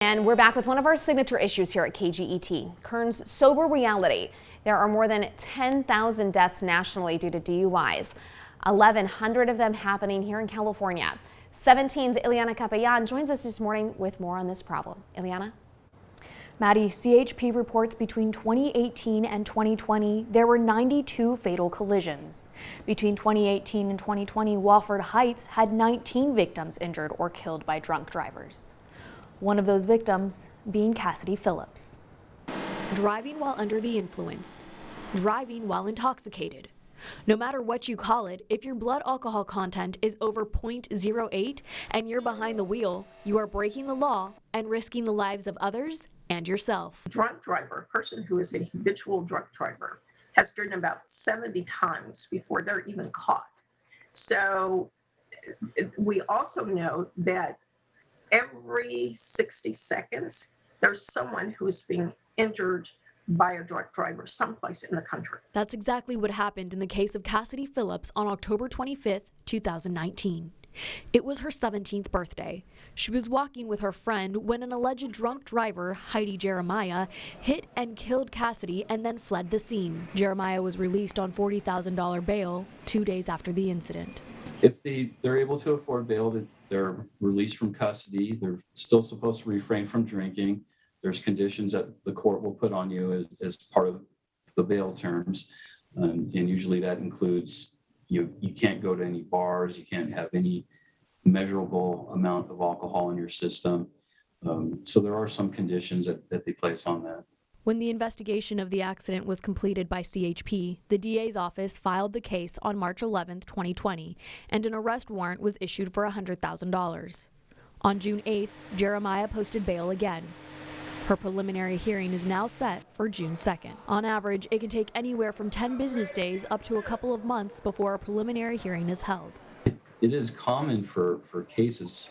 And we're back with one of our signature issues here at KGET, Kerns Sober Reality. There are more than 10,000 deaths nationally due to DUIs, 1,100 of them happening here in California. 17's Ilyana Capellan joins us this morning with more on this problem. Ilyana? Maddie, CHP reports between 2018 and 2020, there were 92 fatal collisions. Between 2018 and 2020, Wofford Heights had 19 victims injured or killed by drunk drivers. One of those victims being Cassidy Phillips. Driving while under the influence. Driving while intoxicated. No matter what you call it, if your blood alcohol content is over 0.08 and you're behind the wheel, you are breaking the law and risking the lives of others and yourself. A drunk driver, a person who is a habitual drunk driver, has driven about 70 times before they're even caught. So we also know that every 60 seconds, there's someone who's being injured by a drunk driver someplace in the country. That's exactly what happened in the case of Cassidy Phillips on October 25th, 2019. It was her 17th birthday. She was walking with her friend when an alleged drunk driver, Heidi Jeremiah, hit and killed Cassidy and then fled the scene. Jeremiah was released on $40,000 bail 2 days after the incident. If they're able to afford bail, they're released from custody. They're still supposed to refrain from drinking. There's conditions that the court will put on you as part of the bail terms. And usually that includes you can't go to any bars, you can't have any measurable amount of alcohol in your system. So there are some conditions that they place on that. When the investigation of the accident was completed by CHP, the DA's office filed the case on March 11, 2020, and an arrest warrant was issued for $100,000. On June 8th, Jeremiah posted bail again. Her preliminary hearing is now set for June 2nd. On average, it can take anywhere from 10 business days up to a couple of months before a preliminary hearing is held. It is common for cases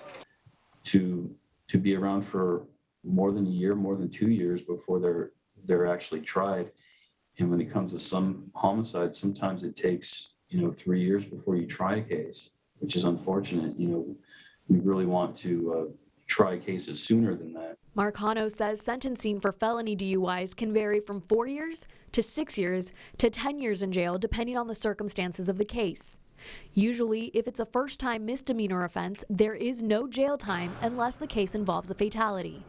to be around for more than a year, more than 2 years before they're actually tried. And when it comes to some homicides, sometimes it takes 3 years before you try a case, which is unfortunate. We really want to try cases sooner than that. Marcano says sentencing for felony DUIs can vary from 4 years to 6 years to 10 years in jail, depending on the circumstances of the case. Usually, if it's a first-time misdemeanor offense, there is no jail time unless the case involves a fatality.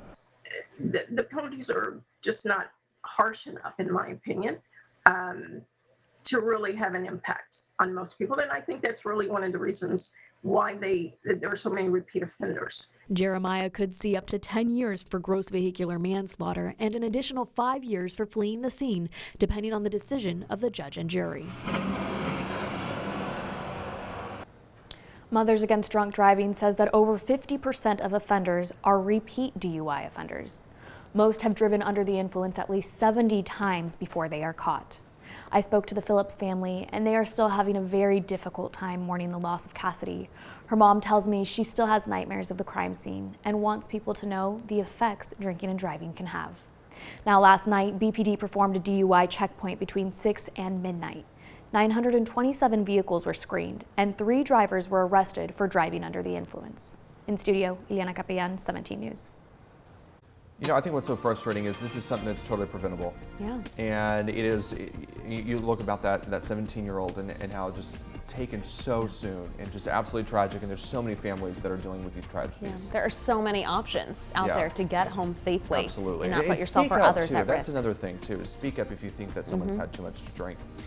The penalties are just not harsh enough, in my opinion, to really have an impact on most people. And I think that's really one of the reasons why there are so many repeat offenders. Jeremiah could see up to 10 years for gross vehicular manslaughter and an additional 5 years for fleeing the scene, depending on the decision of the judge and jury. Mothers Against Drunk Driving says that over 50% of offenders are repeat DUI offenders. Most have driven under the influence at least 70 times before they are caught. I spoke to the Phillips family, and they are still having a very difficult time mourning the loss of Cassidy. Her mom tells me she still has nightmares of the crime scene and wants people to know the effects drinking and driving can have. Now, last night, BPD performed a DUI checkpoint between 6 and midnight. 927 vehicles were screened, and 3 drivers were arrested for driving under the influence. In studio, Ilyana Capellan, 17 News. I think what's so frustrating is this is something that's totally preventable. Yeah. And it is, you look about that 17-year-old and how just taken so soon and just absolutely tragic. And there's so many families that are dealing with these tragedies. Yeah. There are so many options out there to get home safely. Absolutely. And not put yourself or others at risk. That's another thing too, is speak up if you think that someone's had too much to drink.